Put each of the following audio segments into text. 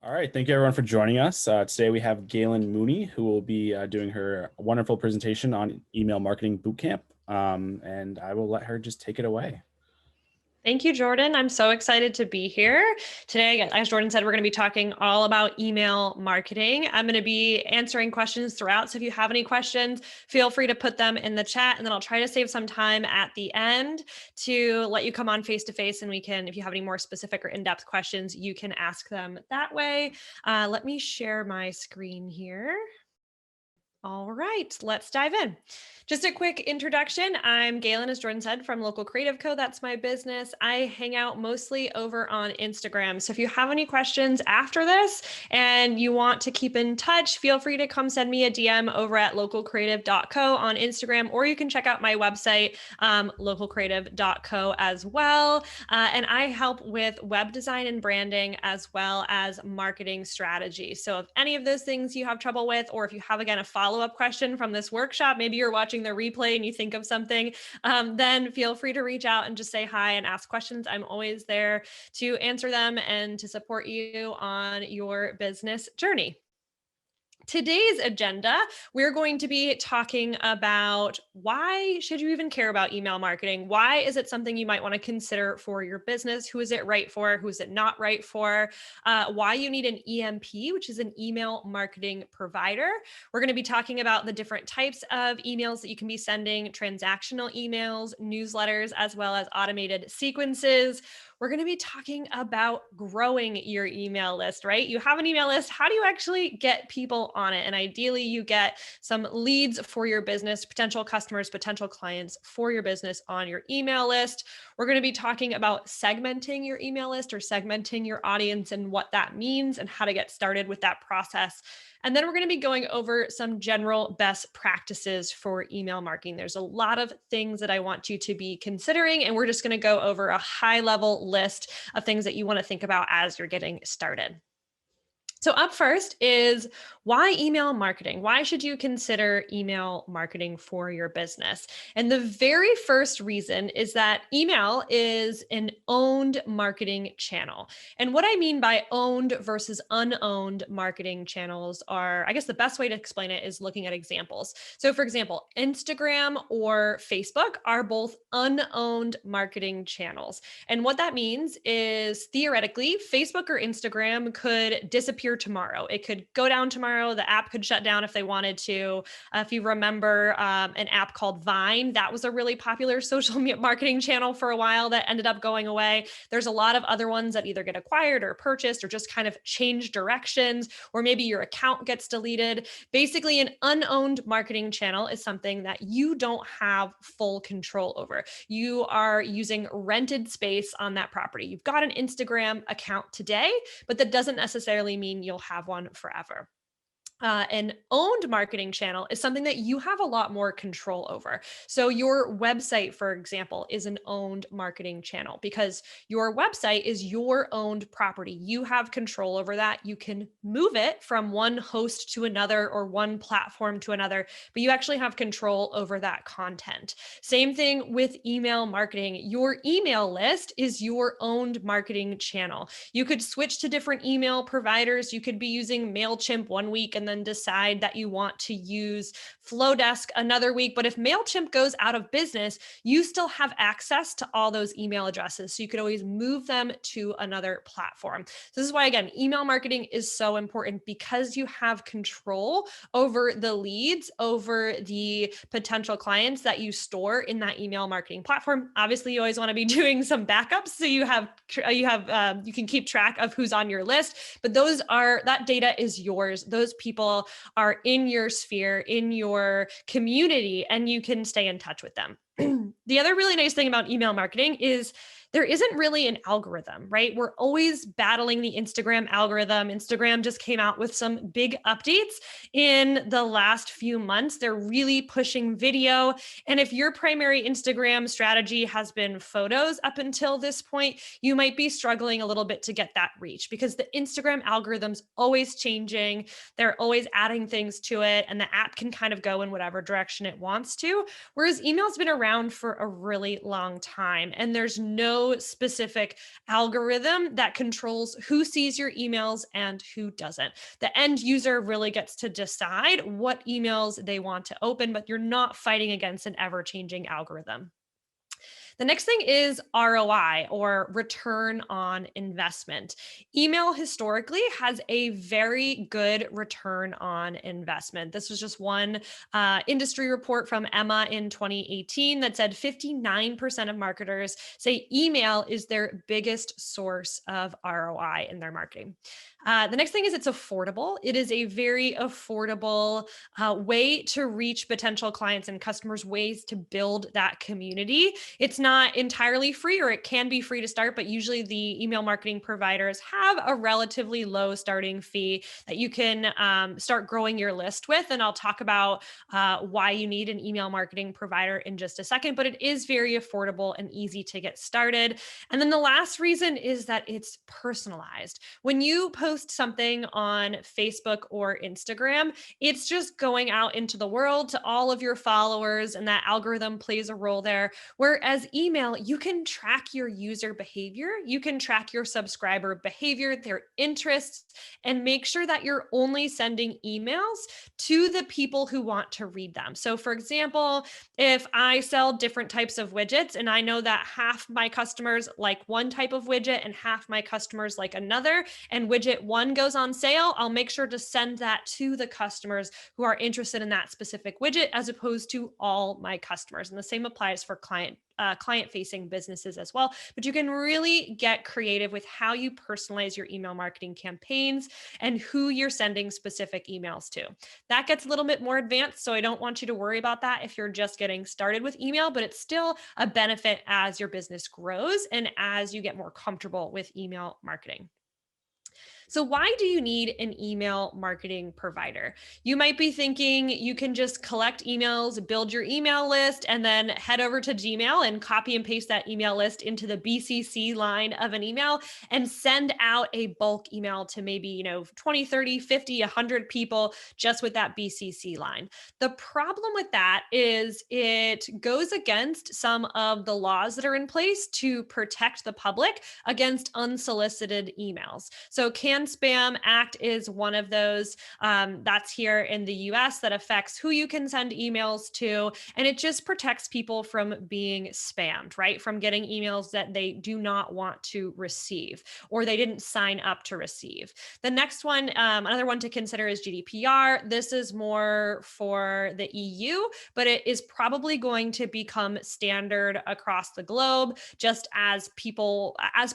All right, thank you everyone for joining us. Today we have Galen Mooney, who will be doing her wonderful presentation on email marketing bootcamp, and I will let her just take it away. Thank you, Jordan. I'm so excited to be here. Today, as Jordan said, we're going to be talking all about email marketing. I'm going to be answering questions throughout. So if you have any questions, feel free to put them in the chat, and then I'll try to save some time at the end to let you come on face-to-face, and we can, if you have any more specific or in-depth questions, you can ask them that way. Let me share my screen here. All right, let's dive in. Just a quick introduction. I'm Galen, as Jordan said, from Local Creative Co. That's my business. I hang out mostly over on Instagram. So if you have any questions after this and you want to keep in touch, feel free to come send me a DM over at localcreative.co on Instagram, or you can check out my website, localcreative.co as well. And I help with web design and branding as well as marketing strategy. So if any of those things you have trouble with, or if you have, again, a follow-up question from this workshop, maybe you're watching the replay and you think of something, then feel free to reach out and just say hi and ask questions. I'm always there to answer them and to support you on your business journey. Today's agenda, we're going to be talking about why should you even care about email marketing? Why is it something you might want to consider for your business? Who is it right for? Who is it not right for? Why you need an EMP, which is an email marketing provider. We're going to be talking about the different types of emails that you can be sending, transactional emails, newsletters, as well as automated sequences. We're going to be talking about growing your email list, right? You have an email list. How do you actually get people on it? And ideally, you get some leads for your business, potential customers, potential clients for your business on your email list. We're going to be talking about segmenting your email list or segmenting your audience and what that means and how to get started with that process. And then we're going to be going over some general best practices for email marketing. There's a lot of things that I want you to be considering, and we're just going to go over a high-level list of things that you want to think about as you're getting started. So up first is why email marketing? Why should you consider email marketing for your business? And the very first reason is that email is an owned marketing channel. And what I mean by owned versus unowned marketing channels are, I guess the best way to explain it is looking at examples. So for example, Instagram or Facebook are both unowned marketing channels. And what that means is theoretically, Facebook or Instagram could disappear tomorrow. It could go down tomorrow. The app could shut down if they wanted to. If you remember an app called Vine, that was a really popular social marketing channel for a while that ended up going away. There's a lot of other ones that either get acquired or purchased or just kind of change directions, or maybe your account gets deleted. Basically, an unowned marketing channel is something that you don't have full control over. You are using rented space on that property. You've got an Instagram account today, but that doesn't necessarily mean you'll have one forever. An owned marketing channel is something that you have a lot more control over. So your website, for example, is an owned marketing channel because your website is your owned property. You have control over that. You can move it from one host to another or one platform to another, but you actually have control over that content. Same thing with email marketing. Your email list is your owned marketing channel. You could switch to different email providers. You could be using MailChimp one week and then decide that you want to use Flowdesk another week. But if MailChimp goes out of business, you still have access to all those email addresses. So you could always move them to another platform. So this is why, again, email marketing is so important because you have control over the leads, over the potential clients that you store in that email marketing platform. Obviously, you always want to be doing some backups so you can keep track of who's on your list, but that data is yours. Those people are in your sphere, in your community, and you can stay in touch with them. The other really nice thing about email marketing is there isn't really an algorithm, right? We're always battling the Instagram algorithm. Instagram just came out with some big updates in the last few months. They're really pushing video. And if your primary Instagram strategy has been photos up until this point, you might be struggling a little bit to get that reach because the Instagram algorithm's always changing. They're always adding things to it, and the app can kind of go in whatever direction it wants to. Whereas email's been around for a really long time, and there's no no specific algorithm that controls who sees your emails and who doesn't. The end user really gets to decide what emails they want to open, but you're not fighting against an ever-changing algorithm. The next thing is ROI, or return on investment. Email historically has a very good return on investment. This was just one industry report from Emma in 2018 that said 59% of marketers say email is their biggest source of ROI in their marketing. The next thing is it's affordable. It is a very affordable way to reach potential clients and customers, ways to build that community. It's not entirely free, or it can be free to start, but usually the email marketing providers have a relatively low starting fee that you can start growing your list with. And I'll talk about why you need an email marketing provider in just a second, but it is very affordable and easy to get started. And then the last reason is that it's personalized. When you post something on Facebook or Instagram, it's just going out into the world to all of your followers, and that algorithm plays a role there. Whereas email, you can track your user behavior, you can track your subscriber behavior, their interests, and make sure that you're only sending emails to the people who want to read them. So, for example, if I sell different types of widgets and I know that half my customers like one type of widget and half my customers like another, and widget one goes on sale, I'll make sure to send that to the customers who are interested in that specific widget, as opposed to all my customers. And the same applies for client-facing businesses as well. But you can really get creative with how you personalize your email marketing campaigns and who you're sending specific emails to. That gets a little bit more advanced, so I don't want you to worry about that if you're just getting started with email, but it's still a benefit as your business grows and as you get more comfortable with email marketing. So, why do you need an email marketing provider? You might be thinking you can just collect emails, build your email list, and then head over to Gmail and copy and paste that email list into the BCC line of an email and send out a bulk email to maybe, 20, 30, 50, 100 people just with that BCC line. The problem with that is it goes against some of the laws that are in place to protect the public against unsolicited emails. So, Can Spam Act is one of those that's here in the US that affects who you can send emails to. And it just protects people from being spammed, right? From getting emails that they do not want to receive or they didn't sign up to receive. The next one, another one to consider is GDPR. This is more for the EU, but it is probably going to become standard across the globe, just as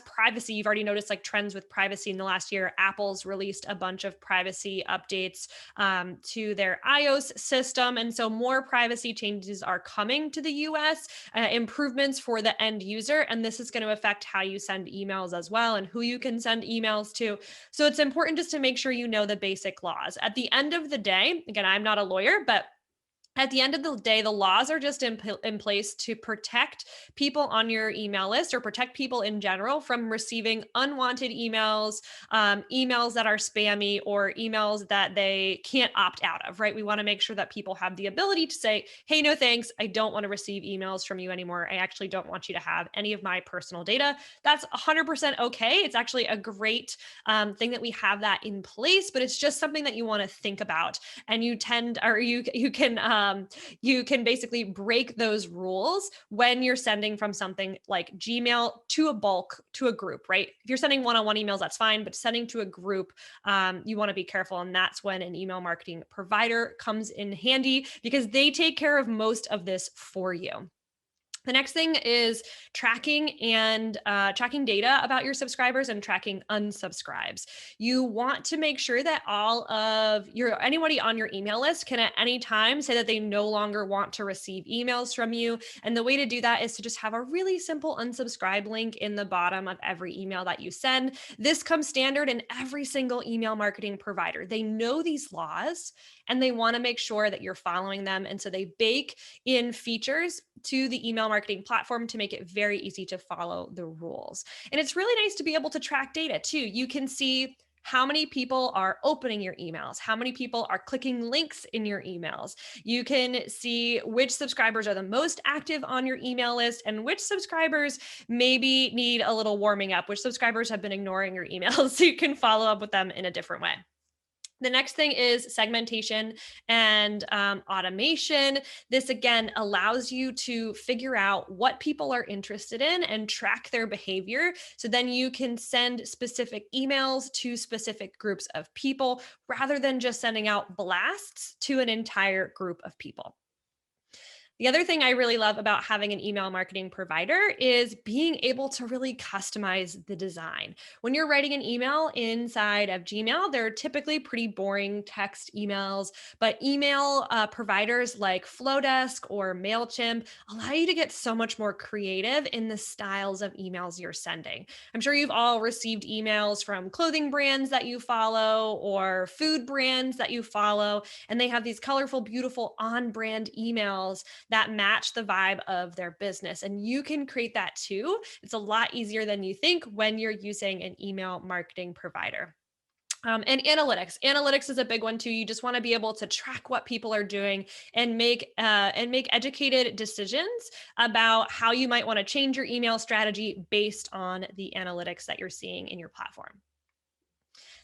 privacy, you've already noticed like trends with privacy in the last year. Apple's released a bunch of privacy updates to their iOS system. And so more privacy changes are coming to the US, improvements for the end user. And this is going to affect how you send emails as well and who you can send emails to. So it's important just to make sure you know the basic laws. At the end of the day, again, I'm not a lawyer, but at the end of the day, the laws are just in place to protect people on your email list or protect people in general from receiving unwanted emails, emails that are spammy, or emails that they can't opt out of, right? We want to make sure that people have the ability to say, hey, no thanks, I don't want to receive emails from you anymore. I actually don't want you to have any of my personal data. That's 100% okay. It's actually a great thing that we have that in place, but it's just something that you want to think about. And you can basically break those rules when you're sending from something like Gmail to a group, right? If you're sending one-on-one emails, that's fine, but sending to a group, you want to be careful. And that's when an email marketing provider comes in handy, because they take care of most of this for you. The next thing is tracking data about your subscribers and tracking unsubscribes. You want to make sure that anybody on your email list can at any time say that they no longer want to receive emails from you. And the way to do that is to just have a really simple unsubscribe link in the bottom of every email that you send. This comes standard in every single email marketing provider. They know these laws and they want to make sure that you're following them. And so they bake in features to the email marketing platform to make it very easy to follow the rules. And it's really nice to be able to track data too. You can see how many people are opening your emails, how many people are clicking links in your emails. You can see which subscribers are the most active on your email list and which subscribers maybe need a little warming up, which subscribers have been ignoring your emails, so you can follow up with them in a different way. The next thing is segmentation and automation. This again allows you to figure out what people are interested in and track their behavior. So then you can send specific emails to specific groups of people rather than just sending out blasts to an entire group of people. The other thing I really love about having an email marketing provider is being able to really customize the design. When you're writing an email inside of Gmail, they're typically pretty boring text emails, but email providers like Flowdesk or MailChimp allow you to get so much more creative in the styles of emails you're sending. I'm sure you've all received emails from clothing brands that you follow or food brands that you follow, and they have these colorful, beautiful on-brand emails that match the vibe of their business. And you can create that too. It's a lot easier than you think when you're using an email marketing provider. And analytics. Analytics is a big one too. You just want to be able to track what people are doing and make educated decisions about how you might want to change your email strategy based on the analytics that you're seeing in your platform.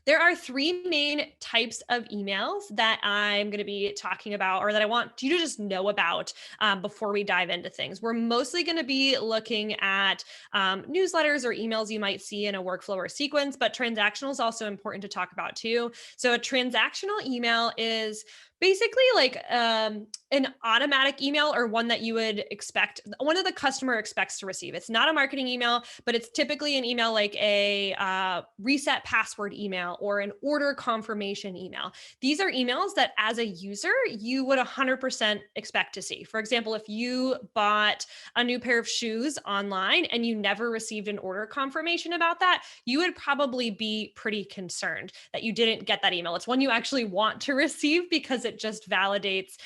There are three main types of emails that I'm going to be talking about, or that I want you to just know about before we dive into things. We're mostly going to be looking at newsletters or emails you might see in a workflow or sequence, but transactional is also important to talk about too. So a transactional email is basically like an automatic email, or one that you would expect, one that the customer expects to receive. It's not a marketing email, but it's typically an email like a reset password email or an order confirmation email. These are emails that as a user, you would 100% expect to see. For example, if you bought a new pair of shoes online and you never received an order confirmation about that, you would probably be pretty concerned that you didn't get that email. It's one you actually want to receive because it just validates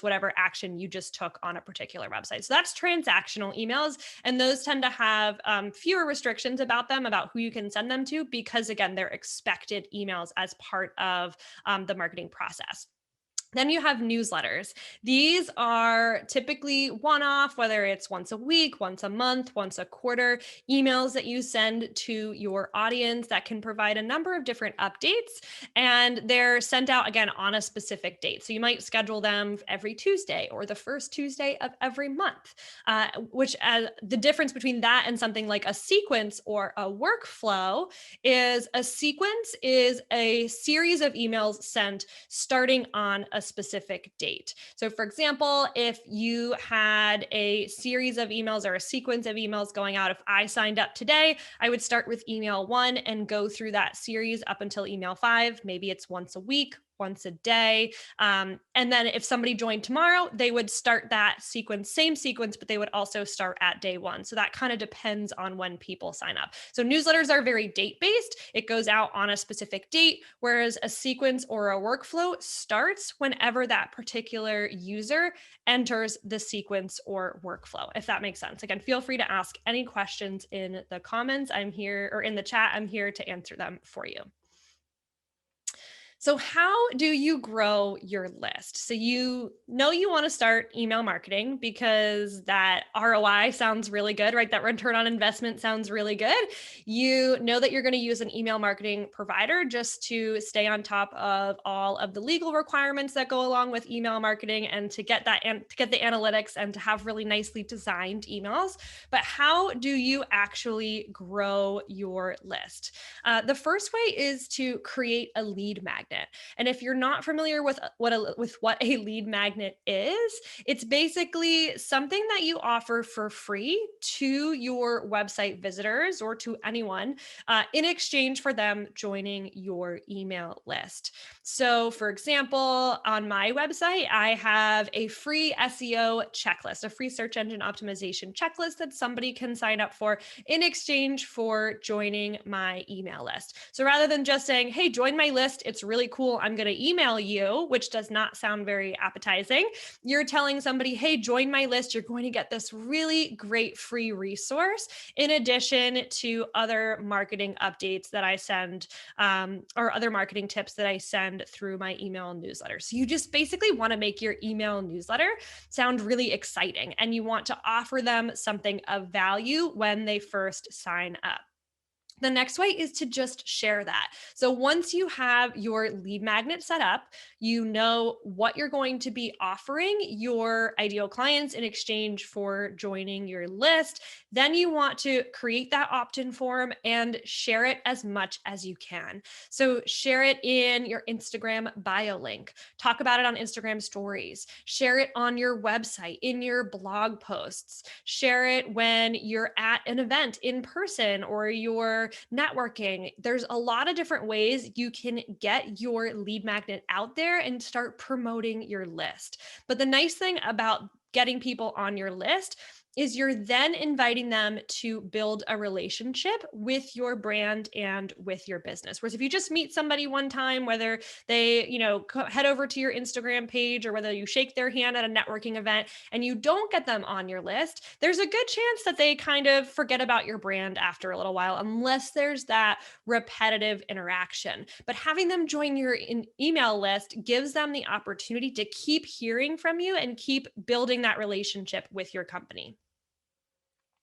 whatever action you just took on a particular website. So that's transactional emails, and those tend to have fewer restrictions about them, about who you can send them to, because again, they're expected emails as part of the marketing process. Then you have newsletters. These are typically one-off, whether it's once a week, once a month, once a quarter, emails that you send to your audience that can provide a number of different updates, and they're sent out again on a specific date. So you might schedule them every Tuesday or the first Tuesday of every month, which the difference between that and something like a sequence or a workflow is a sequence is a series of emails sent starting on a specific date. So for example, if you had a series of emails or a sequence of emails going out, if I signed up today, I would start with email 1 and go through that series up until email 5. Maybe it's once a week, once a day. And then if somebody joined tomorrow, they would start that sequence, same sequence, but they would also start at day 1. So that kind of depends on when people sign up. So newsletters are very date-based. It goes out on a specific date, whereas a sequence or a workflow starts whenever that particular user enters the sequence or workflow, if that makes sense. Again, feel free to ask any questions in the comments. I'm here, or in the chat, I'm here to answer them for you. So how do you grow your list? So you know you want to start email marketing because that ROI sounds really good, right? That return on investment sounds really good. You know that you're going to use an email marketing provider just to stay on top of all of the legal requirements that go along with email marketing, and to get that and to get the analytics and to have really nicely designed emails. But how do you actually grow your list? The first way is to create a lead magnet. And if you're not familiar with what a lead magnet is, it's basically something that you offer for free to your website visitors or to anyone in exchange for them joining your email list. So for example, on my website, I have a free SEO checklist, a free search engine optimization checklist that somebody can sign up for in exchange for joining my email list. So rather than just saying, hey, join my list, it's really really cool, I'm going to email you, which does not sound very appetizing. You're telling somebody, hey, join my list. You're going to get this really great free resource in addition to other marketing updates that I send, or other marketing tips that I send through my email newsletter. So you just basically want to make your email newsletter sound really exciting, and you want to offer them something of value when they first sign up. The next way is to just share that. So once you have your lead magnet set up, you know what you're going to be offering your ideal clients in exchange for joining your list. Then you want to create that opt-in form and share it as much as you can. So share it in your Instagram bio link, talk about it on Instagram stories, share it on your website, in your blog posts, share it when you're at an event in person or you're networking. There's a lot of different ways you can get your lead magnet out there and start promoting your list. But the nice thing about getting people on your list is you're then inviting them to build a relationship with your brand and with your business. Whereas if you just meet somebody one time, whether they, head over to your Instagram page or whether you shake their hand at a networking event and you don't get them on your list, there's a good chance that they kind of forget about your brand after a little while, unless there's that repetitive interaction. But having them join your email list gives them the opportunity to keep hearing from you and keep building that relationship with your company.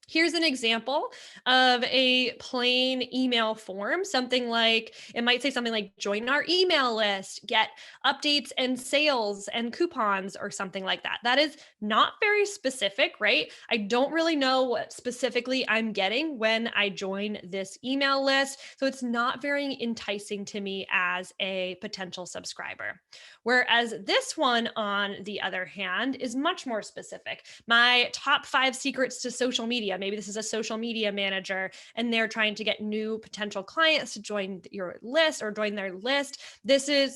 Here's an example of a plain email form, something like, it might say something like, join our email list, get updates and sales and coupons, or something like that. That is not very specific, right? I don't really know what specifically I'm getting when I join this email list. So it's not very enticing to me as a potential subscriber. Whereas this one, on the other hand, is much more specific. My top 5 secrets to social media. Maybe this is a social media manager and they're trying to get new potential clients to join your list or join their list.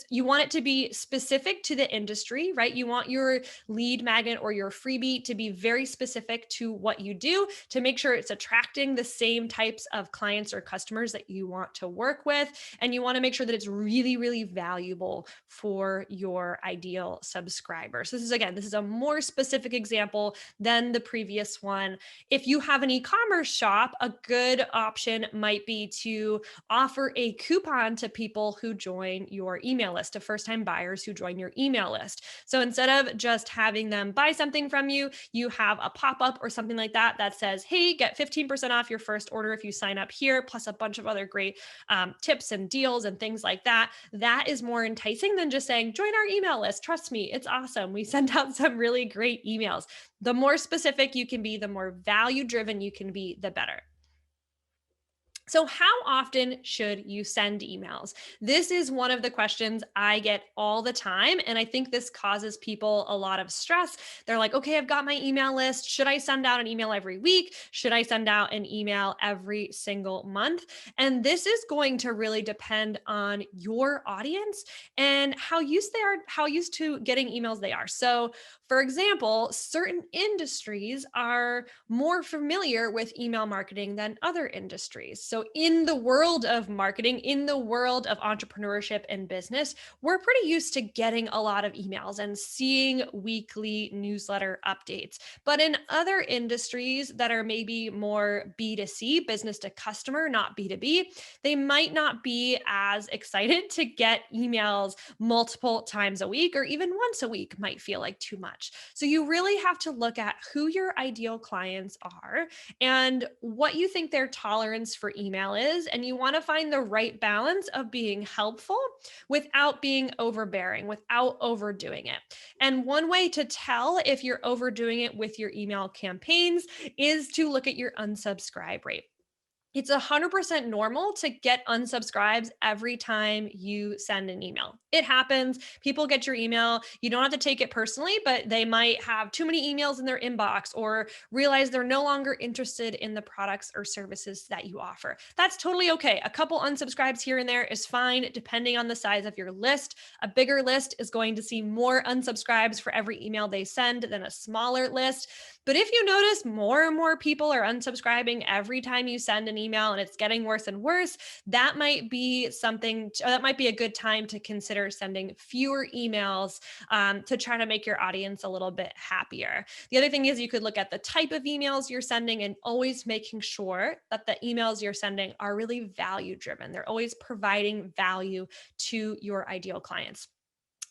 You want it to be specific to the industry, right? You want your lead magnet or your freebie to be very specific to what you do to make sure it's attracting the same types of clients or customers that you want to work with. And you want to make sure that it's really, really valuable for your ideal subscriber. So this is a more specific example than the previous one. If you have an e-commerce shop, a good option might be to offer a coupon to people who join your email list, to first-time buyers who join your email list. So instead of just having them buy something from you, you have a pop-up or something like that that says, hey, get 15% off your first order if you sign up here, plus a bunch of other great tips and deals and things like that. That is more enticing than just saying, join our email list. Trust me, it's awesome. We send out some really great emails. The more specific you can be, the more value-driven you can be, the better. So how often should you send emails? This is one of the questions I get all the time. And I think this causes people a lot of stress. They're like, okay, I've got my email list. Should I send out an email every week? Should I send out an email every single month? And this is going to really depend on your audience and how used to getting emails they are. So for example, certain industries are more familiar with email marketing than other industries. So in the world of marketing, in the world of entrepreneurship and business, we're pretty used to getting a lot of emails and seeing weekly newsletter updates. But in other industries that are maybe more B2C, business to customer, not B2B, they might not be as excited to get emails multiple times a week, or even once a week might feel like too much. So you really have to look at who your ideal clients are and what you think their tolerance for email is. And you want to find the right balance of being helpful without being overbearing, without overdoing it. And one way to tell if you're overdoing it with your email campaigns is to look at your unsubscribe rate. It's 100% normal to get unsubscribes every time you send an email. It happens. People get your email. You don't have to take it personally, but they might have too many emails in their inbox or realize they're no longer interested in the products or services that you offer. That's totally okay. A couple unsubscribes here and there is fine, depending on the size of your list. A bigger list is going to see more unsubscribes for every email they send than a smaller list. But if you notice more and more people are unsubscribing every time you send an email and it's getting worse and worse, that might be that might be a good time to consider sending fewer emails to try to make your audience a little bit happier. The other thing is you could look at the type of emails you're sending and always making sure that the emails you're sending are really value driven. They're always providing value to your ideal clients.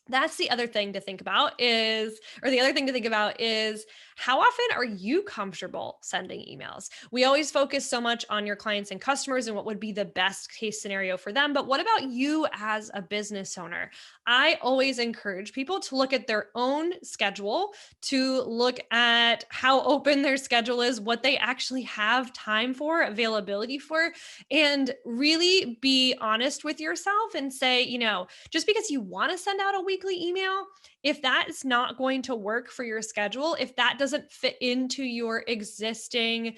That's the other thing to think about the other thing to think about is how often are you comfortable sending emails? We always focus so much on your clients and customers and what would be the best case scenario for them. But what about you as a business owner? I always encourage people to look at their own schedule, to look at how open their schedule is, what they actually have time for, availability for, and really be honest with yourself and say, just because you want to send out a weekly email, if that's not going to work for your schedule, if that doesn't fit into your existing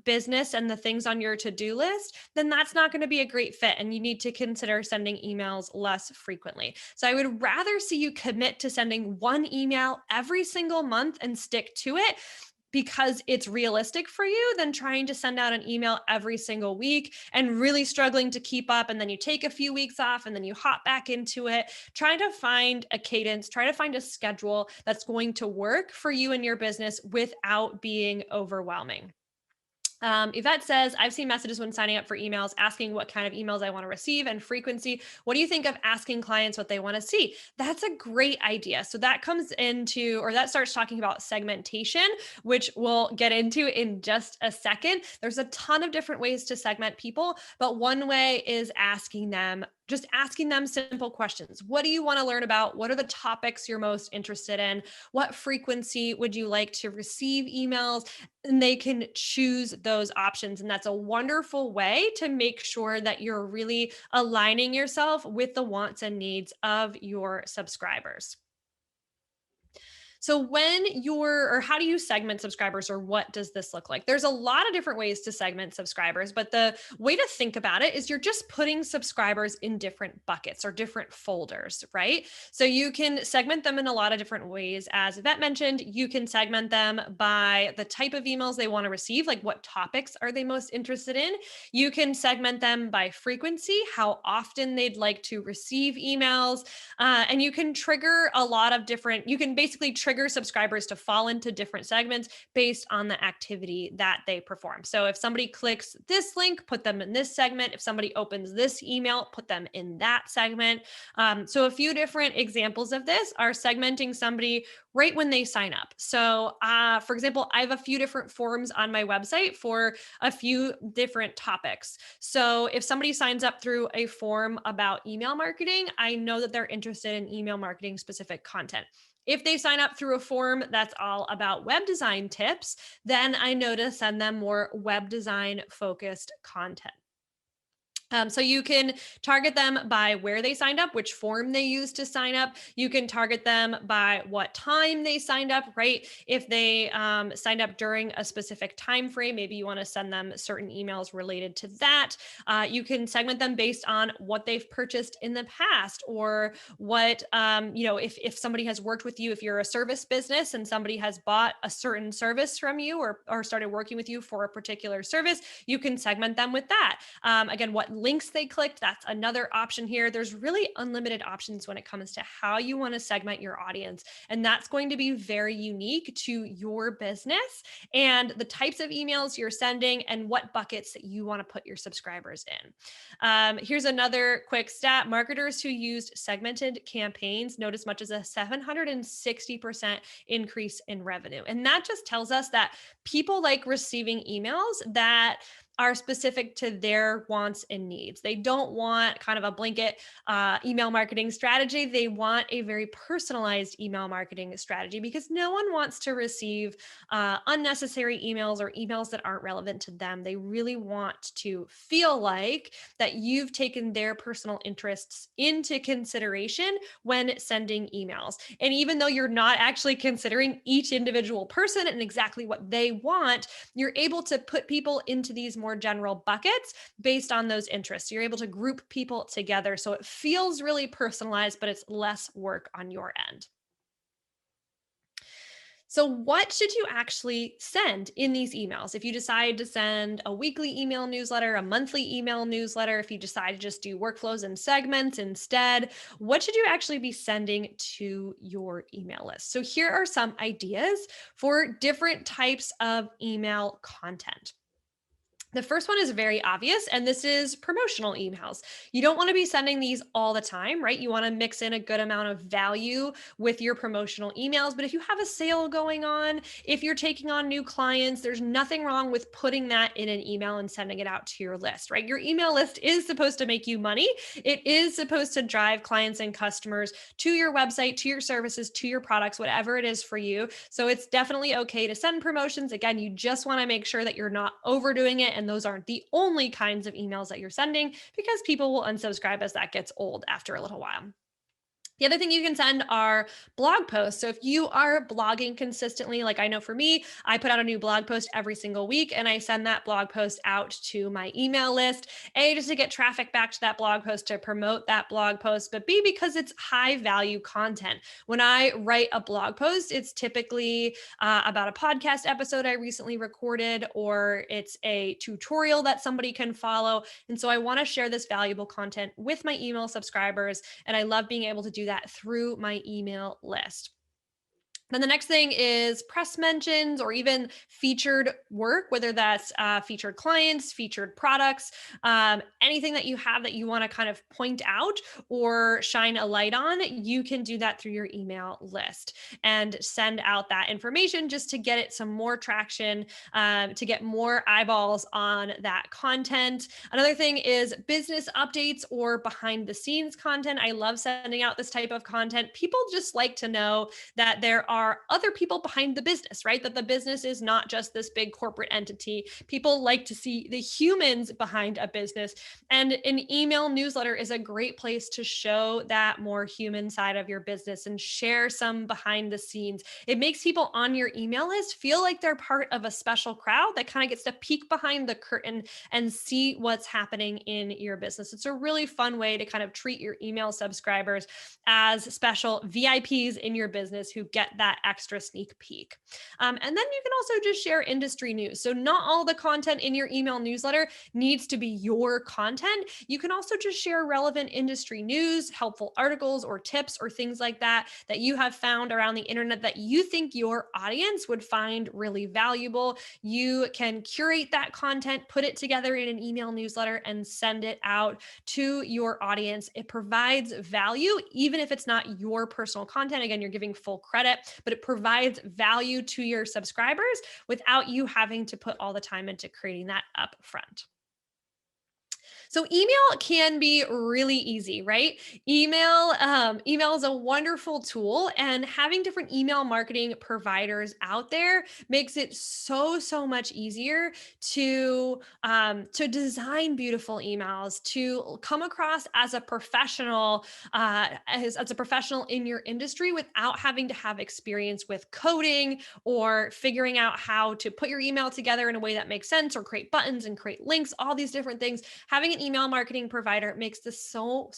business and the things on your to-do list, then that's not going to be a great fit. And you need to consider sending emails less frequently. So I would rather see you commit to sending one email every single month and stick to it, because it's realistic for you, than trying to send out an email every single week and really struggling to keep up. And then you take a few weeks off and then you hop back into it. Try to find a cadence, try to find a schedule that's going to work for you and your business without being overwhelming. Yvette says, I've seen messages when signing up for emails asking what kind of emails I want to receive and frequency. What do you think of asking clients what they want to see? That's a great idea. So that that starts talking about segmentation, which we'll get into in just a second. There's a ton of different ways to segment people, but one way is just asking them simple questions. What do you want to learn about? What are the topics you're most interested in? What frequency would you like to receive emails? And they can choose those options. And that's a wonderful way to make sure that you're really aligning yourself with the wants and needs of your subscribers. So how do you segment subscribers, or what does this look like? There's a lot of different ways to segment subscribers, but the way to think about it is you're just putting subscribers in different buckets or different folders, right? So you can segment them in a lot of different ways. As Yvette mentioned, you can segment them by the type of emails they want to receive, like what topics are they most interested in. You can segment them by frequency, how often they'd like to receive emails. And you can you can basically trigger subscribers to fall into different segments based on the activity that they perform. So if somebody clicks this link, put them in this segment. If somebody opens this email, put them in that segment. So a few different examples of this are segmenting somebody right when they sign up. So for example, I have a few different forms on my website for a few different topics. So if somebody signs up through a form about email marketing, I know that they're interested in email marketing specific content. If they sign up through a form that's all about web design tips, then I know to send them more web design focused content. So you can target them by where they signed up, which form they used to sign up. You can target them by what time they signed up, right? If they signed up during a specific time frame, maybe you want to send them certain emails related to that. You can segment them based on what they've purchased in the past, or what, if somebody has worked with you, if you're a service business and somebody has bought a certain service from you, or started working with you for a particular service, you can segment them with that. Again, what links they clicked, that's another option here. There's really unlimited options when it comes to how you want to segment your audience. And that's going to be very unique to your business and the types of emails you're sending and what buckets that you want to put your subscribers in. Here's another quick stat. Marketers who used segmented campaigns noticed as much as a 760% increase in revenue. And that just tells us that people like receiving emails that are specific to their wants and needs. They don't want kind of a blanket email marketing strategy. They want a very personalized email marketing strategy, because no one wants to receive unnecessary emails or emails that aren't relevant to them. They really want to feel like that you've taken their personal interests into consideration when sending emails. And even though you're not actually considering each individual person and exactly what they want, you're able to put people into these more general buckets based on those interests. You're able to group people together so it feels really personalized, but it's less work on your end. So, what should you actually send in these emails? If you decide to send a weekly email newsletter, a monthly email newsletter, if you decide to just do workflows and segments instead, what should you actually be sending to your email list? So, here are some ideas for different types of email content. The first one is very obvious, and this is promotional emails. You don't want to be sending these all the time, right? You want to mix in a good amount of value with your promotional emails. But if you have a sale going on, if you're taking on new clients, there's nothing wrong with putting that in an email and sending it out to your list, right? Your email list is supposed to make you money. It is supposed to drive clients and customers to your website, to your services, to your products, whatever it is for you. So it's definitely okay to send promotions. Again, you just want to make sure that you're not overdoing it, and those aren't the only kinds of emails that you're sending, because people will unsubscribe as that gets old after a little while. The other thing you can send are blog posts. So if you are blogging consistently, like I know for me, I put out a new blog post every single week and I send that blog post out to my email list, A, just to get traffic back to that blog post to promote that blog post, but B, because it's high value content. When I write a blog post, it's typically about a podcast episode I recently recorded, or it's a tutorial that somebody can follow. And so I want to share this valuable content with my email subscribers, and I love being able to do that through my email list. Then the next thing is press mentions or even featured work, whether that's featured clients, featured products, anything that you have that you want to kind of point out or shine a light on. You can do that through your email list and send out that information just to get it some more traction, to get more eyeballs on that content. Another thing is business updates or behind the scenes content. I love sending out this type of content. People just like to know that there are other people behind the business, right? That the business is not just this big corporate entity. People like to see the humans behind a business. And an email newsletter is a great place to show that more human side of your business and share some behind the scenes. It makes people on your email list feel like they're part of a special crowd that kind of gets to peek behind the curtain and see what's happening in your business. It's a really fun way to kind of treat your email subscribers as special VIPs in your business who get that extra sneak peek. And then you can also just share industry news. So not all the content in your email newsletter needs to be your content. You can also just share relevant industry news, helpful articles or tips or things like that that you have found around the internet that you think your audience would find really valuable. You can curate that content, put it together in an email newsletter, and send it out to your audience. It provides value, even if it's not your personal content. Again, you're giving full credit, but it provides value to your subscribers without you having to put all the time into creating that up front. So email can be really easy, right? Email is a wonderful tool, and having different email marketing providers out there makes it so much easier to design beautiful emails, to come across as a professional, as a professional in your industry without having to have experience with coding or figuring out how to put your email together in a way that makes sense or create buttons and create links, all these different things. Having an email marketing provider makes this so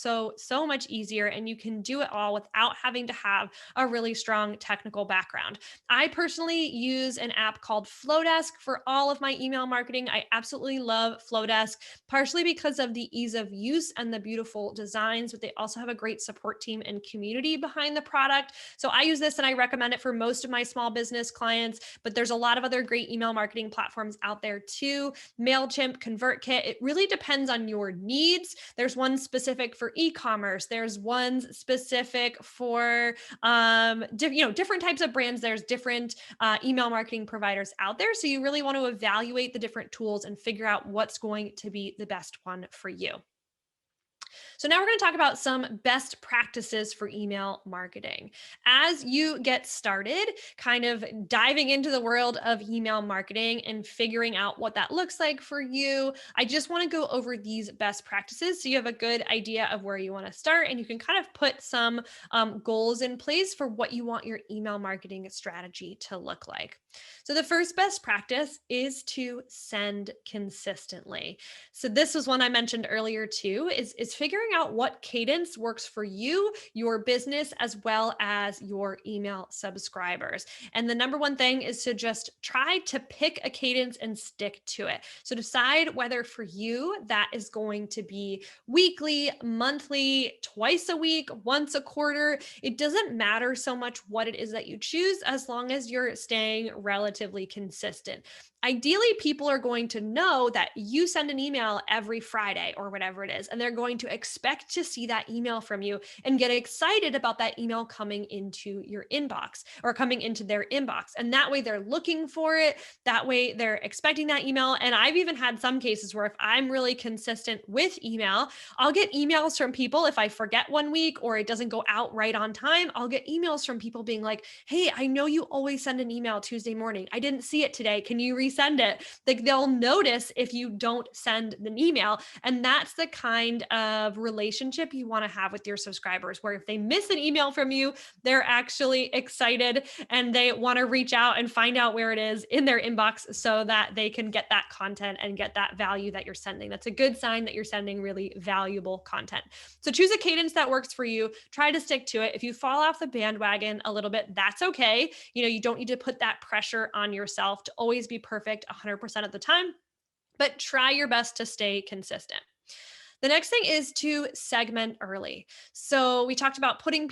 much easier, and you can do it all without having to have a really strong technical background. I personally use an app called Flowdesk for all of my email marketing. I absolutely love Flowdesk, partially because of the ease of use and the beautiful designs, but they also have a great support team and community behind the product. So I use this and I recommend it for most of my small business clients, but there's a lot of other great email marketing platforms out there too. MailChimp, ConvertKit, it really depends on your needs. There's one specific for e-commerce. There's ones specific for different types of brands. There's different email marketing providers out there. So you really want to evaluate the different tools and figure out what's going to be the best one for you. So now we're going to talk about some best practices for email marketing. As you get started, kind of diving into the world of email marketing and figuring out what that looks like for you, I just want to go over these best practices so you have a good idea of where you want to start, and you can kind of put some goals in place for what you want your email marketing strategy to look like. So the first best practice is to send consistently. So this was one I mentioned earlier too, is figuring out what cadence works for you, your business, as well as your email subscribers. And the number one thing is to just try to pick a cadence and stick to it. So decide whether for you that is going to be weekly, monthly, twice a week, once a quarter. It doesn't matter so much what it is that you choose as long as you're staying relatively consistent. Ideally, people are going to know that you send an email every Friday or whatever it is, and they're going to expect to see that email from you and get excited about that email coming into your inbox or coming into their inbox. And that way they're looking for it. That way they're expecting that email. And I've even had some cases where if I'm really consistent with email, I'll get emails from people if I forget one week or it doesn't go out right on time. I'll get emails from people being like, hey, I know you always send an email Tuesday morning. I didn't see it today. Can you resend it? Like they'll notice if you don't send an email. And that's the kind of relationship you want to have with your subscribers, where if they miss an email from you, they're actually excited and they want to reach out and find out where it is in their inbox so that they can get that content and get that value that you're sending. That's a good sign that you're sending really valuable content. So choose a cadence that works for you. Try to stick to it. If you fall off the bandwagon a little bit, that's okay. You don't need to put that pressure on yourself to always be perfect 100% of the time, but try your best to stay consistent. The next thing is to segment early. So we talked about putting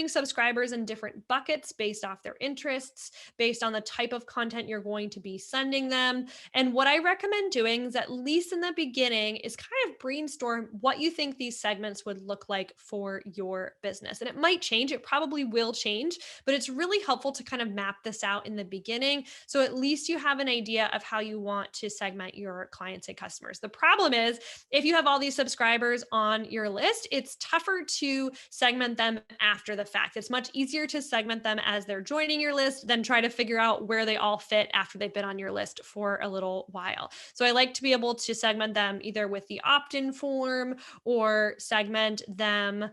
subscribers in different buckets based off their interests, based on the type of content you're going to be sending them. And what I recommend doing is, at least in the beginning, is kind of brainstorm what you think these segments would look like for your business. And it might change, it probably will change, but it's really helpful to kind of map this out in the beginning. So at least you have an idea of how you want to segment your clients and customers. The problem is, if you have all these subscribers on your list, it's tougher to segment them after the fact. It's much easier to segment them as they're joining your list than try to figure out where they all fit after they've been on your list for a little while. So I like to be able to segment them either with the opt-in form or segment them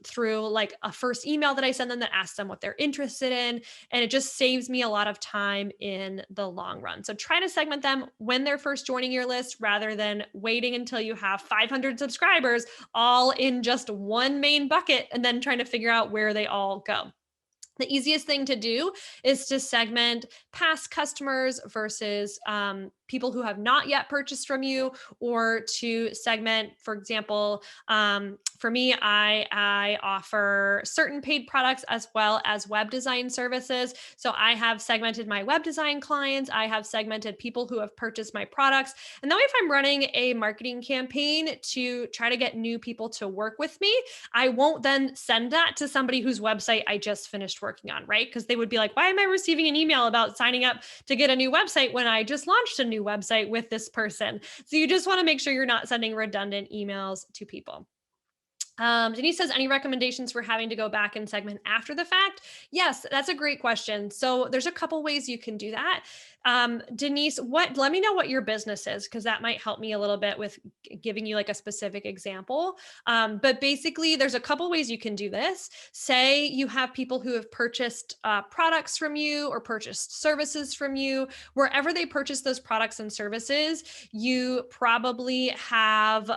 through like a first email that I send them that asks them what they're interested in. And it just saves me a lot of time in the long run. So try to segment them when they're first joining your list rather than waiting until you have 500 subscribers all in just one main bucket and then trying to figure out where they all go. The easiest thing to do is to segment past customers versus people who have not yet purchased from you, or to segment, for example, for me, I offer certain paid products as well as web design services. So I have segmented my web design clients. I have segmented people who have purchased my products. And that way, if I'm running a marketing campaign to try to get new people to work with me, I won't then send that to somebody whose website I just finished working on, right? Because they would be like, why am I receiving an email about signing up to get a new website when I just launched a new website with this person? So you just want to make sure you're not sending redundant emails to people. Denise says, any recommendations for having to go back and segment after the fact? Yes, that's a great question. So there's a couple ways you can do that. Denise, let me know what your business is, because that might help me a little bit with giving you like a specific example. But basically, there's a couple ways you can do this. Say you have people who have purchased products from you or purchased services from you. Wherever they purchase those products and services, you probably have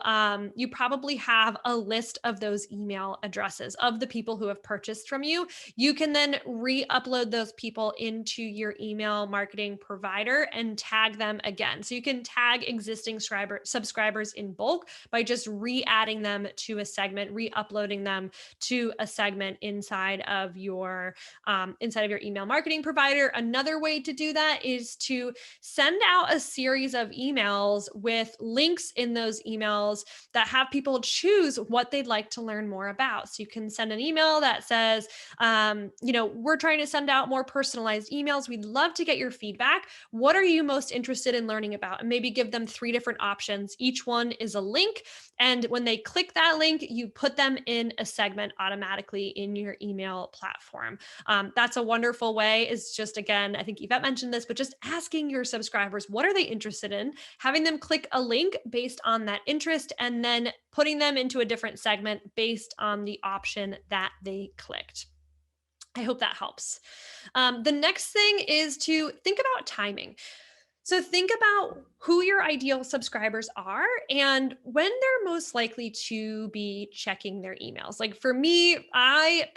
a list of those email addresses of the people who have purchased from you. You can then re-upload those people into your email marketing provider and tag them again. So you can tag existing subscribers in bulk by just re-adding them to a segment, re-uploading them to a segment inside of your email marketing provider. Another way to do that is to send out a series of emails with links in those emails that have people choose what they'd like to learn more about. So you can send an email that says, we're trying to send out more personalized emails. We'd love to get your feedback. What are you most interested in learning about? And maybe give them 3 different options. Each one is a link. And when they click that link, you put them in a segment automatically in your email platform. That's a wonderful way. Is just, again, I think Yvette mentioned this, but just asking your subscribers, what are they interested in? Having them click a link based on that interest, and then putting them into a different segment based on the option that they clicked. I hope that helps. The next thing is to think about timing. So think about who your ideal subscribers are and when they're most likely to be checking their emails. Like for me, I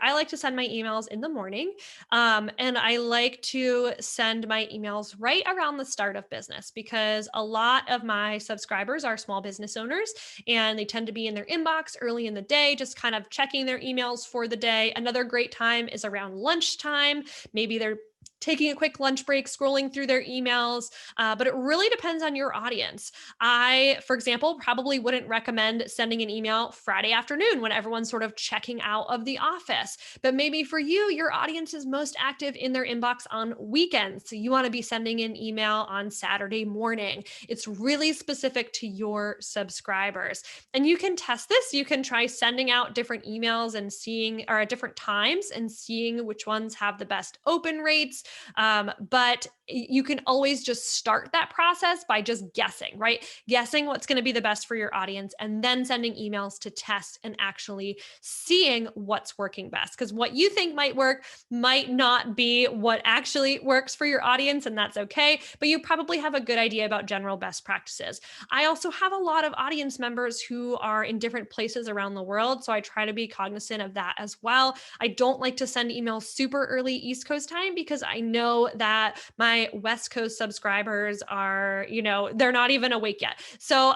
like to send my emails in the morning. And I like to send my emails right around the start of business because a lot of my subscribers are small business owners and they tend to be in their inbox early in the day, just kind of checking their emails for the day. Another great time is around lunchtime. Maybe they're taking a quick lunch break, scrolling through their emails, but it really depends on your audience. I, for example, probably wouldn't recommend sending an email Friday afternoon when everyone's sort of checking out of the office. But maybe for you, your audience is most active in their inbox on weekends. So you want to be sending an email on Saturday morning. It's really specific to your subscribers. And you can test this. You can try sending out different emails and seeing, or at different times and seeing which ones have the best open rates. But you can always just start that process by just guessing, right? Guessing what's going to be the best for your audience and then sending emails to test and actually seeing what's working best. Because what you think might work might not be what actually works for your audience, and that's okay. But you probably have a good idea about general best practices. I also have a lot of audience members who are in different places around the world. So I try to be cognizant of that as well. I don't like to send emails super early East Coast time because I know that my West Coast subscribers are, they're not even awake yet. So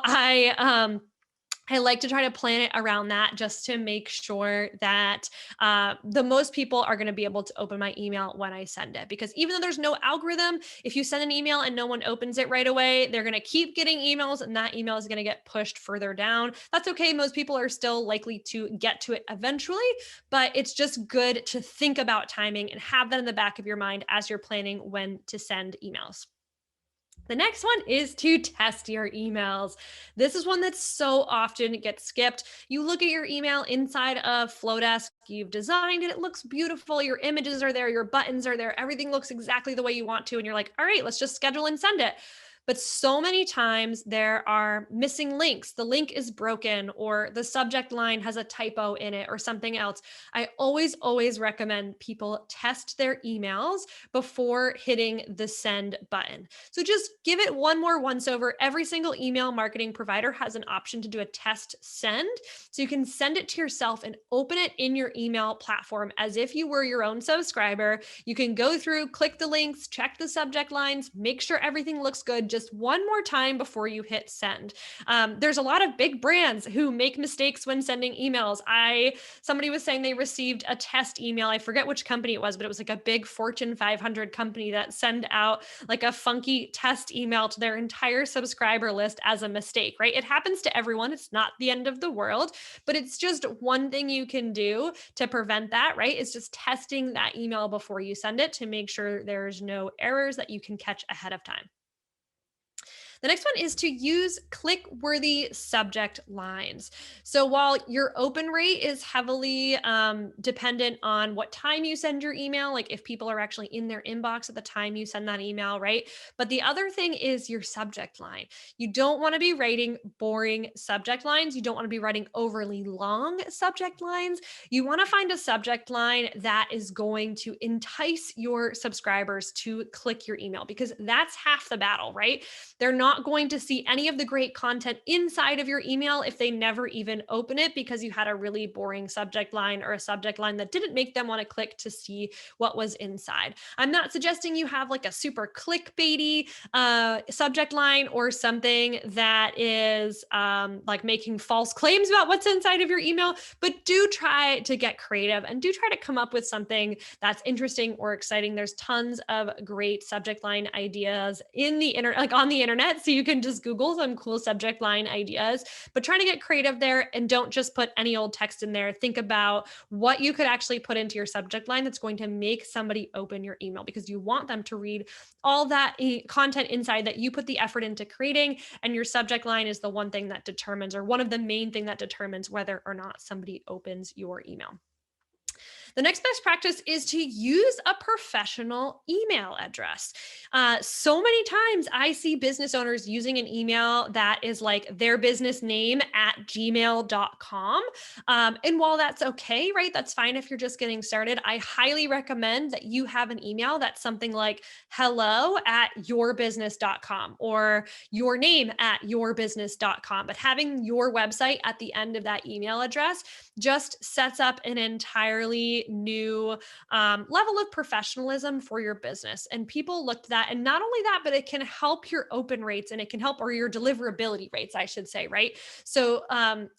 I like to try to plan it around that just to make sure that the most people are going to be able to open my email when I send it. Because even though there's no algorithm, if you send an email and no one opens it right away, they're going to keep getting emails and that email is going to get pushed further down. That's okay. Most people are still likely to get to it eventually, but it's just good to think about timing and have that in the back of your mind as you're planning when to send emails. The next one is to test your emails. This is one that so often gets skipped. You look at your email inside of Flowdesk, you've designed it, it looks beautiful, your images are there, your buttons are there, everything looks exactly the way you want to, and you're like, all right, let's just schedule and send it. But so many times there are missing links. The link is broken or the subject line has a typo in it or something else. I always recommend people test their emails before hitting the send button. So just give it one more once over. Every single email marketing provider has an option to do a test send. So you can send it to yourself and open it in your email platform as if you were your own subscriber. You can go through, click the links, check the subject lines, make sure everything looks good just one more time before you hit send. There's a lot of big brands who make mistakes when sending emails. Somebody was saying they received a test email. I forget which company it was, but it was like a big Fortune 500 company that send out like a funky test email to their entire subscriber list as a mistake, right? It happens to everyone. It's not the end of the world, but it's just one thing you can do to prevent that, right? It's just testing that email before you send it to make sure there's no errors that you can catch ahead of time. The next one is to use click-worthy subject lines. So while your open rate is heavily dependent on what time you send your email, like if people are actually in their inbox at the time you send that email, right? But the other thing is your subject line. You don't want to be writing boring subject lines. You don't want to be writing overly long subject lines. You want to find a subject line that is going to entice your subscribers to click your email because that's half the battle, right? They're not going to see any of the great content inside of your email if they never even open it because you had a really boring subject line or a subject line that didn't make them want to click to see what was inside. I'm not suggesting you have like a super clickbaity subject line or something that is like making false claims about what's inside of your email, but do try to get creative and do try to come up with something that's interesting or exciting. There's tons of great subject line ideas in the internet, like on the internet. So you can just Google some cool subject line ideas, but try to get creative there and don't just put any old text in there. Think about what you could actually put into your subject line that's going to make somebody open your email because you want them to read all that content inside that you put the effort into creating. And your subject line is the one thing that determines, or one of the main thing that determines whether or not somebody opens your email. The next best practice is to use a professional email address. So many times I see business owners using an email that is like their business name at gmail.com. And while that's okay, right? That's fine if you're just getting started. I highly recommend that you have an email that's something like hello at yourbusiness.com or your name at yourbusiness.com. But having your website at the end of that email address just sets up an entirely new level of professionalism for your business. And people look to that. And not only that, but it can help your open rates and it can help, or your deliverability rates, I should say, right? So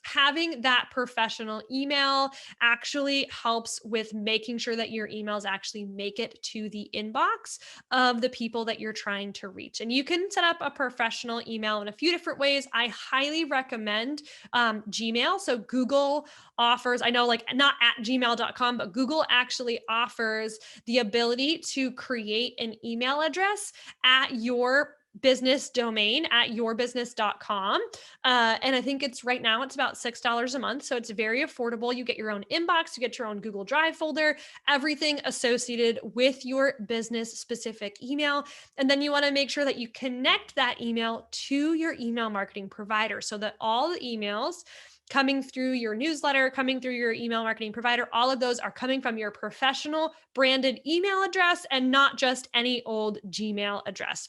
having that professional email actually helps with making sure that your emails actually make it to the inbox of the people that you're trying to reach. And you can set up a professional email in a few different ways. I highly recommend Gmail. So Google offers, I know like not at gmail.com, but Google actually offers the ability to create an email address at your business domain at yourbusiness.com. And I think it's right now, it's about $6 a month. So it's very affordable. You get your own inbox, you get your own Google Drive folder, everything associated with your business specific email. And then you want to make sure that you connect that email to your email marketing provider so that all the emails coming through your newsletter, coming through your email marketing provider, all of those are coming from your professional branded email address and not just any old Gmail address.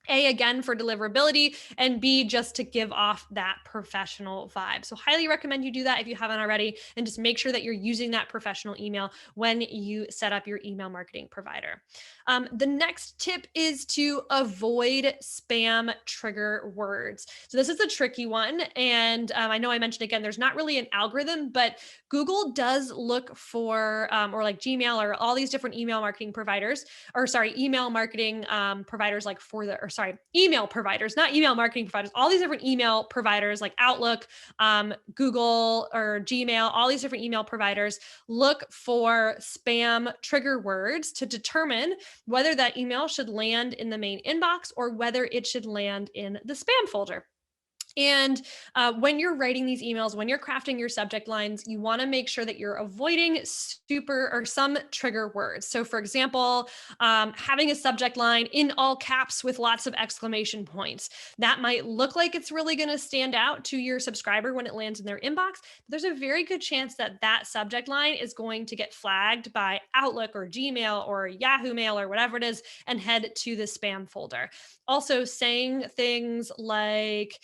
A, again, for deliverability, and B, just to give off that professional vibe. So highly recommend you do that if you haven't already, and just make sure that you're using that professional email when you set up your email marketing provider. The next tip is to avoid spam trigger words. So this is a tricky one. And I know I mentioned again, there's not really an algorithm, but Google does look for, or like Gmail or all these different email marketing providers, or sorry, email marketing providers like for the, or sorry, email providers, not email marketing providers, all these different email providers like Outlook, Google or Gmail, all these different email providers look for spam trigger words to determine whether that email should land in the main inbox or whether it should land in the spam folder. And when you're writing these emails, when you're crafting your subject lines, you want to make sure that you're avoiding super or some trigger words. So, for example, having a subject line in all caps with lots of exclamation points. That might look like it's really going to stand out to your subscriber when it lands in their inbox. But there's a very good chance that that subject line is going to get flagged by Outlook or Gmail or Yahoo Mail or whatever it is and head to the spam folder. Also, saying things like,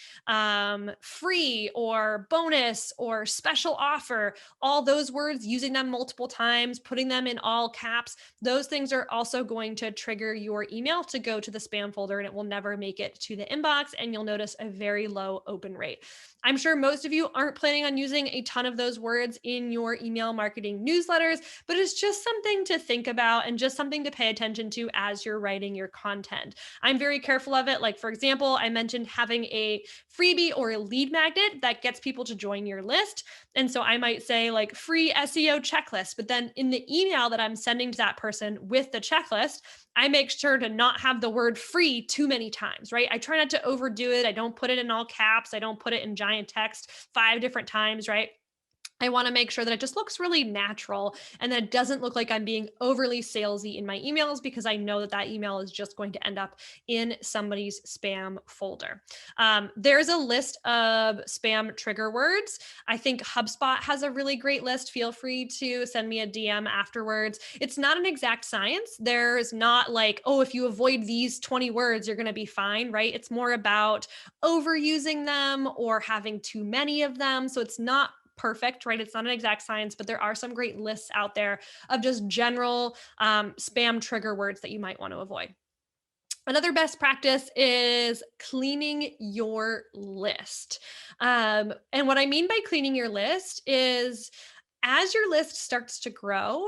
free or bonus or special offer, all those words, using them multiple times, putting them in all caps, those things are also going to trigger your email to go to the spam folder and it will never make it to the inbox. And you'll notice a very low open rate. I'm sure most of you aren't planning on using a ton of those words in your email marketing newsletters, but it's just something to think about and just something to pay attention to as you're writing your content. I'm very careful of it. Like, for example, I mentioned having a freebie or a lead magnet that gets people to join your list. And so I might say like free SEO checklist, but then in the email that I'm sending to that person with the checklist, I make sure to not have the word free too many times, right? I try not to overdo it. I don't put it in all caps. I don't put it in giant text 5 different times, right? I want to make sure that it just looks really natural and that it doesn't look like I'm being overly salesy in my emails, because I know that that email is just going to end up in somebody's spam folder. There's a list of spam trigger words. I think HubSpot has a really great list. Feel free to send me a DM afterwards. It's not an exact science. There's not like, oh, if you avoid these 20 words, you're going to be fine, right? It's more about overusing them or having too many of them. So it's not perfect, right? It's not an exact science, but there are some great lists out there of just general spam trigger words that you might want to avoid. Another best practice is cleaning your list. And what I mean by cleaning your list is as your list starts to grow,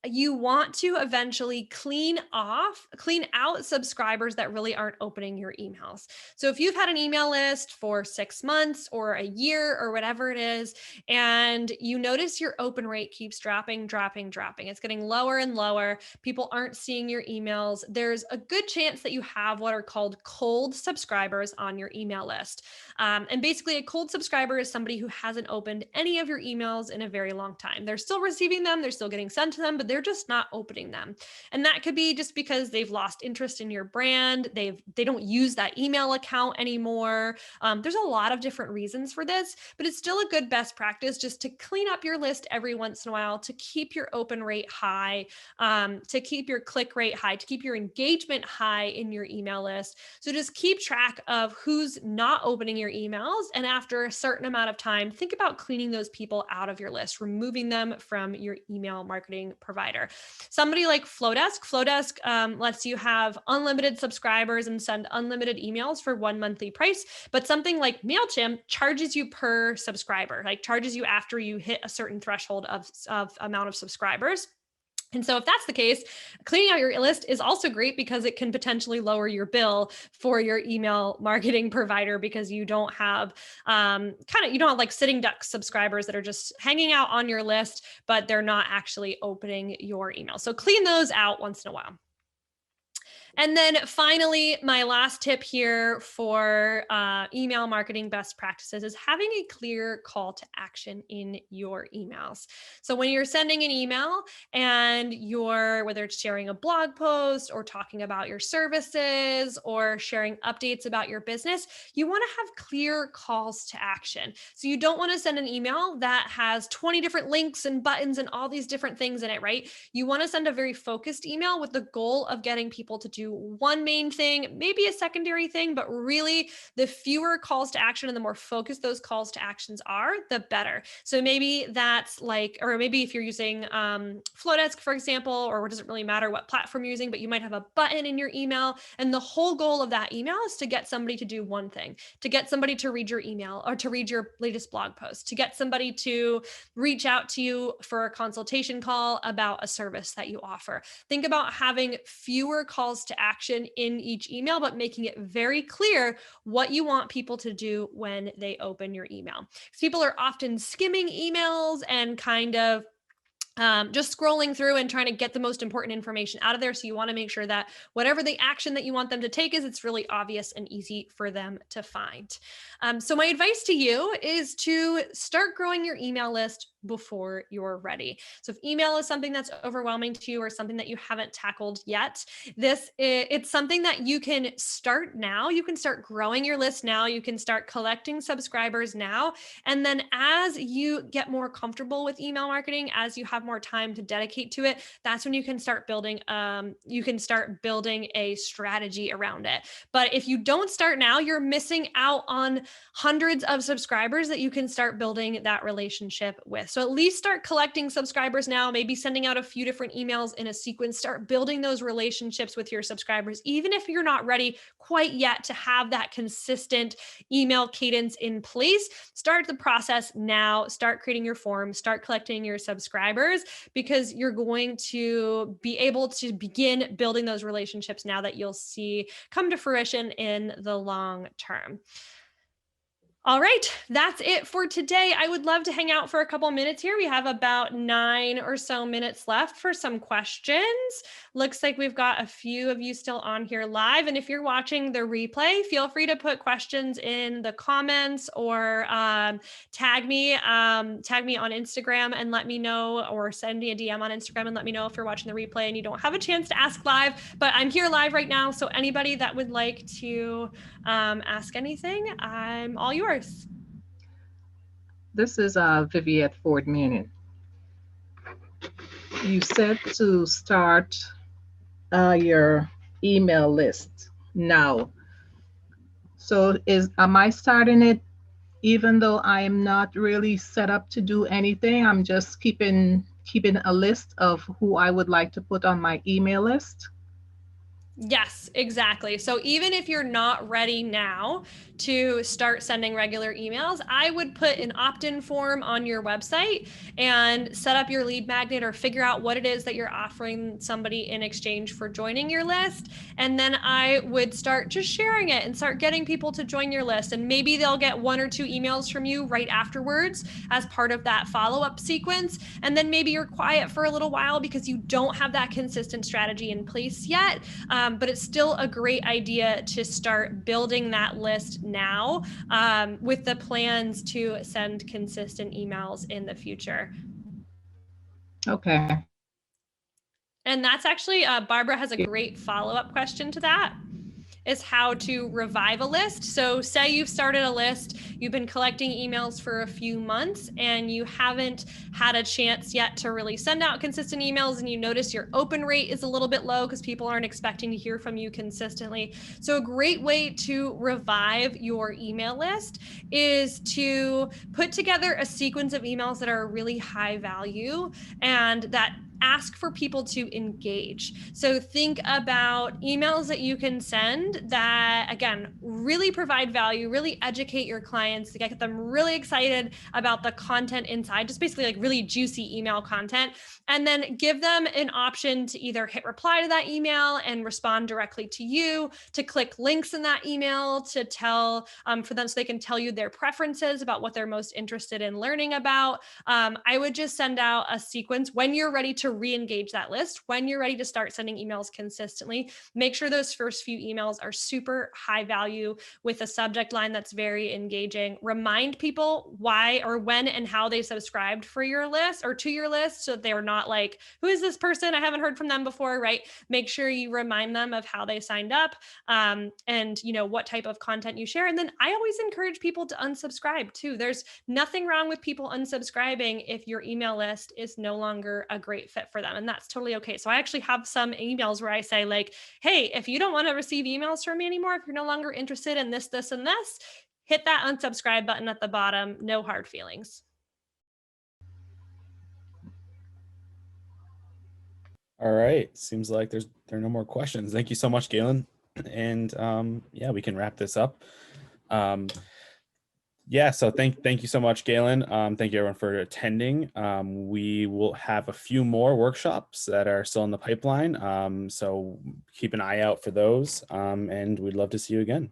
you want to eventually clean out subscribers that really aren't opening your emails. So if you've had an email list for 6 months or a year or whatever it is, and you notice your open rate keeps dropping, it's getting lower and lower, people aren't seeing your emails, there's a good chance that you have what are called cold subscribers on your email list. And basically, a cold subscriber is somebody who hasn't opened any of your emails in a very long time. They're still receiving them, they're still getting sent to them, but they're just not opening them. And that could be just because they've lost interest in your brand, they don't use that email account anymore. There's a lot of different reasons for this, but it's still a good best practice just to clean up your list every once in a while, to keep your open rate high, to keep your click rate high, to keep your engagement high in your email list. So just keep track of who's not opening your emails. And after a certain amount of time, think about cleaning those people out of your list, removing them from your email marketing provider. Somebody like Flowdesk lets you have unlimited subscribers and send unlimited emails for one monthly price. But something like MailChimp charges you per subscriber, like charges you after you hit a certain threshold of amount of subscribers. And so if that's the case, cleaning out your list is also great because it can potentially lower your bill for your email marketing provider, because you don't have you don't have like sitting duck subscribers that are just hanging out on your list, but they're not actually opening your email. So clean those out once in a while. And then finally, my last tip here for email marketing best practices is having a clear call to action in your emails. So when you're sending an email and whether it's sharing a blog post or talking about your services or sharing updates about your business, you want to have clear calls to action. So you don't want to send an email that has 20 different links and buttons and all these different things in it, right? You want to send a very focused email with the goal of getting people to do one main thing, maybe a secondary thing, but really the fewer calls to action and the more focused those calls to actions are, the better. So maybe that's or maybe if you're using Flowdesk, for example, or it doesn't really matter what platform you're using, but you might have a button in your email. And the whole goal of that email is to get somebody to do one thing, to get somebody to read your email or to read your latest blog post, to get somebody to reach out to you for a consultation call about a service that you offer. Think about having fewer calls to action in each email, but making it very clear what you want people to do when they open your email. Because people are often skimming emails and kind of just scrolling through and trying to get the most important information out of there. So you want to make sure that whatever the action that you want them to take is, it's really obvious and easy for them to find. So my advice to you is to start growing your email list before you're ready. So if email is something that's overwhelming to you or something that you haven't tackled yet, it's something that you can start now. You can start growing your list now. You can start collecting subscribers now. And then as you get more comfortable with email marketing, as you have more time to dedicate to it, that's when you can start building a strategy around it. But if you don't start now, you're missing out on hundreds of subscribers that you can start building that relationship with. So at least start collecting subscribers now, maybe sending out a few different emails in a sequence, start building those relationships with your subscribers, even if you're not ready quite yet to have that consistent email cadence in place. Start the process now, start creating your form, start collecting your subscribers, because you're going to be able to begin building those relationships now that you'll see come to fruition in the long term. All right, that's it for today. I would love to hang out for a couple minutes here. We have about 9 or so minutes left for some questions. Looks like we've got a few of you still on here live. And if you're watching the replay, feel free to put questions in the comments or tag me on Instagram and let me know, or send me a DM on Instagram and let me know if you're watching the replay and you don't have a chance to ask live. But I'm here live right now. So anybody that would like to ask anything, I'm all yours. This is Viviette Ford Manning. You said to start your email list now. So am I starting it even though I am not really set up to do anything? I'm just keeping a list of who I would like to put on my email list? Yes, exactly. So even if you're not ready now to start sending regular emails, I would put an opt-in form on your website and set up your lead magnet, or figure out what it is that you're offering somebody in exchange for joining your list. And then I would start just sharing it and start getting people to join your list. And maybe they'll get 1 or 2 emails from you right afterwards as part of that follow-up sequence. And then maybe you're quiet for a little while because you don't have that consistent strategy in place yet. But it's still a great idea to start building that list now, with the plans to send consistent emails in the future. Okay. And that's actually, Barbara has a great follow-up question to that, is how to revive a list. So say you've started a list, you've been collecting emails for a few months, and you haven't had a chance yet to really send out consistent emails, and you notice your open rate is a little bit low because people aren't expecting to hear from you consistently. So a great way to revive your email list is to put together a sequence of emails that are really high value and that ask for people to engage. So think about emails that you can send that, again, really provide value, really educate your clients, to get them really excited about the content inside, just basically like really juicy email content. And then give them an option to either hit reply to that email and respond directly to you, to click links in that email to tell for them, so they can tell you their preferences about what they're most interested in learning about. I would just send out a sequence when you're ready to re-engage that list, when you're ready to start sending emails consistently. Make sure those first few emails are super high value with a subject line that's very engaging. Remind people why or when and how they subscribed for your list or to your list, so they're not like, who is this person? I haven't heard from them before, right? Make sure you remind them of how they signed up, and what type of content you share. And then I always encourage people to unsubscribe too. There's nothing wrong with people unsubscribing if your email list is no longer a great fit for them, and that's totally okay. So I actually have some emails where I say like, hey, if you don't want to receive emails from me anymore, if you're no longer interested in this, this, and this, hit that unsubscribe button at the bottom. No hard feelings. All right. Seems like there are no more questions. Thank you so much, Galen. And yeah, we can wrap this up. Yeah, so thank you so much, Galen. Thank you everyone for attending. We will have a few more workshops that are still in the pipeline. So keep an eye out for those. And we'd love to see you again.